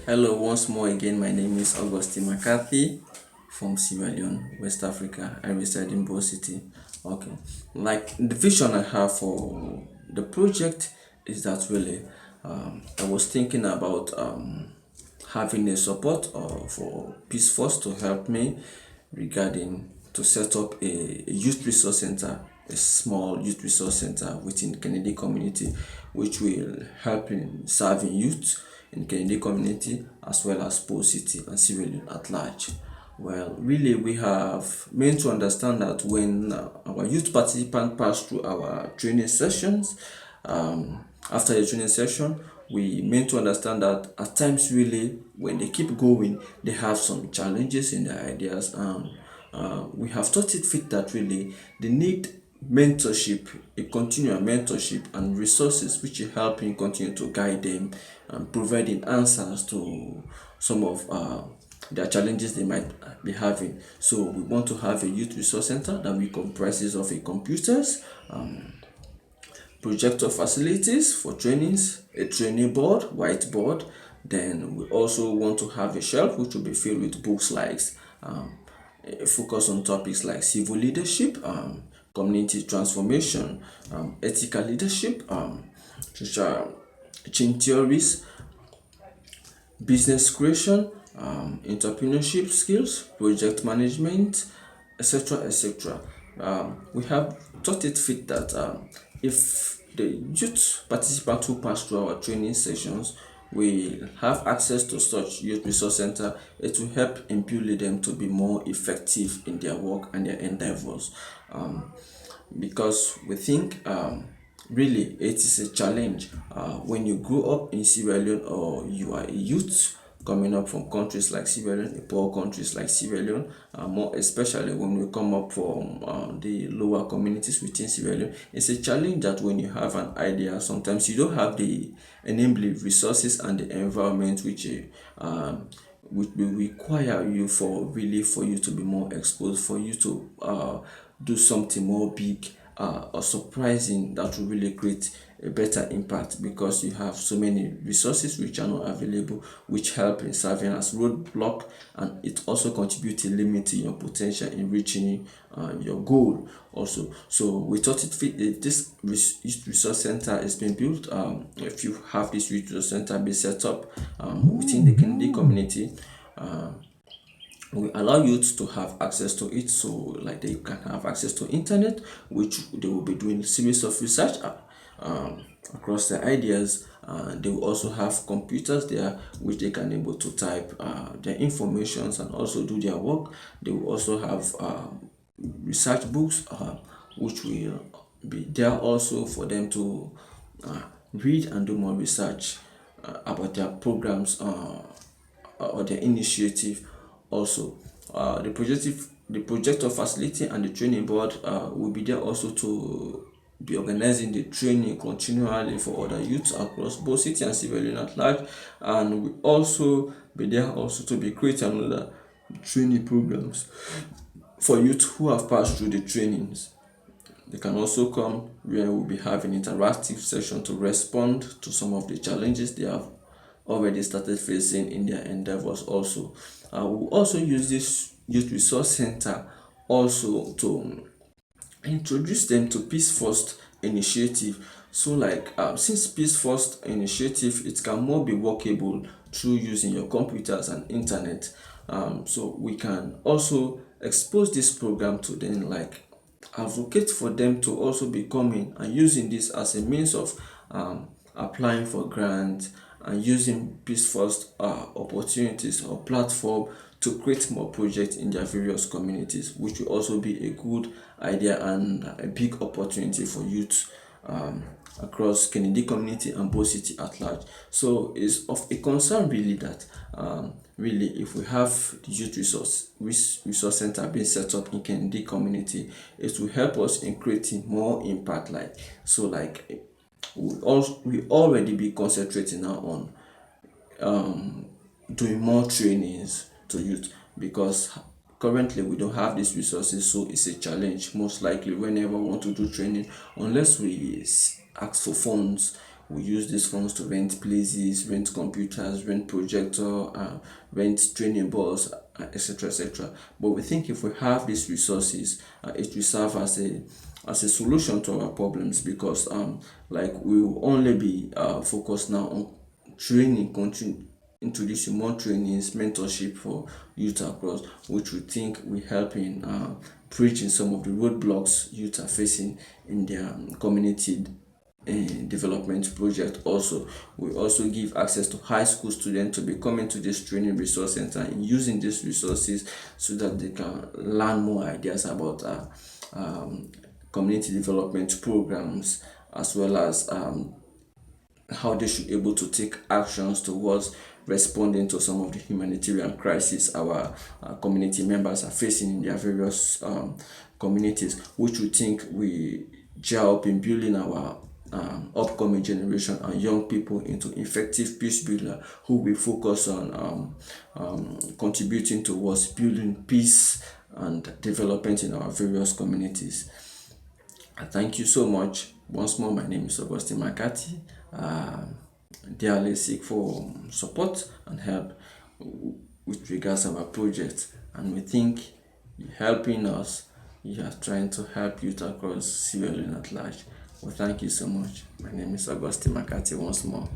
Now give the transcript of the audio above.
Hello, once more again. My name is Augustine Macarthy from Leone, West Africa. I reside in Bo City. Okay, like the vision I have for the project is that really I was thinking about having a support for Peace Force to help me regarding to set up a youth resource center, a small youth resource center within the Kennedy community, which will help in serving youth in Kennedy community as well as Pole City and civilian at large. Well, really, we have meant to understand that when our youth participants pass through our training sessions, after the training session, we meant to understand that at times, really, when they keep going, they have some challenges in their ideas. We have thought it fit that really they need mentorship, a continual mentorship and resources which will help in continue to guide them and providing answers to some of their challenges they might be having. So we want to have a youth resource center that we comprises of a computers, projector facilities for trainings, a training board, whiteboard. Then we also want to have a shelf which will be filled with books like focus on topics like civil leadership, community transformation, ethical leadership, social change theories, business creation, entrepreneurship skills, project management, etc. etc. We have thought it fit that if the youth participants who pass through our training sessions will have access to such youth resource center, it will help impel them to be more effective in their work and their endeavors. Because we think really it is a challenge when you grow up in Sierra Leone or you are a youth coming up from countries like Sierra Leone, poor countries like Sierra Leone, more especially when we come up from the lower communities within Sierra Leone. It's a challenge that when you have an idea, sometimes you don't have the enabling resources and the environment which will require you for you to be more exposed, for you to do something more big or surprising that will really create a better impact because you have so many resources which are not available, which help in serving as roadblock, and it also contributes to limiting your potential in reaching your goal also. So we thought it fit this resource center is being built. If you have this resource center be set up within the Kennedy community, we allow youth to have access to it, so like they can have access to internet, which they will be doing series of research across their ideas. They will also have computers there which they can able to type their informations and also do their work. They will also have research books which will be there also for them to read and do more research about their programs or their initiative also. The projector facility and the training board will be there also to be organizing the training continually for other youths across both city and civilian at large, and we also be there also to be creating another training programs for youth who have passed through the trainings. They can also come where we'll be having interactive session to respond to some of the challenges they have already started facing in their endeavors also. We'll also use this youth resource center also to introduce them to Peace First initiative. So like since Peace First initiative, it can more be workable through using your computers and internet. So we can also expose this program to them, like advocate for them to also be coming and using this as a means of applying for grants and using Peace First opportunities or platform to create more projects in their various communities, which will also be a good idea and a big opportunity for youth across Kennedy community and Bo City at large. So it's of a concern really that really if we have the youth resource center being set up in Kennedy community, it will help us in creating more impact. Like so, like we already be concentrating now on doing more trainings to youth because currently we don't have these resources, so it's a challenge most likely whenever we want to do training unless we ask for funds. We use these funds to rent places, rent computers, rent projector, rent training balls, etc., etc. But we think if we have these resources, it will serve as a solution to our problems, because like we will only be focused now on training, continue introducing more trainings, mentorship for youth across, which we think will help in bridging some of the roadblocks youth are facing in their community development project. Also, we also give access to high school students to be coming to this training resource center and using these resources so that they can learn more ideas about community development programs, as well as how they should be able to take actions towards responding to some of the humanitarian crises our community members are facing in their various communities, which we think we gel up in building our upcoming generation and young people into effective peace builder who will focus on contributing towards building peace and development in our various communities. Thank you so much. Once more, my name is Augustine Macarthy. Dearly seek for support and help with regards to our project, and we think you helping us, you are trying to help youth across Sierra Leone at large. Well, thank you so much. My name is Augustine Macarthy once more.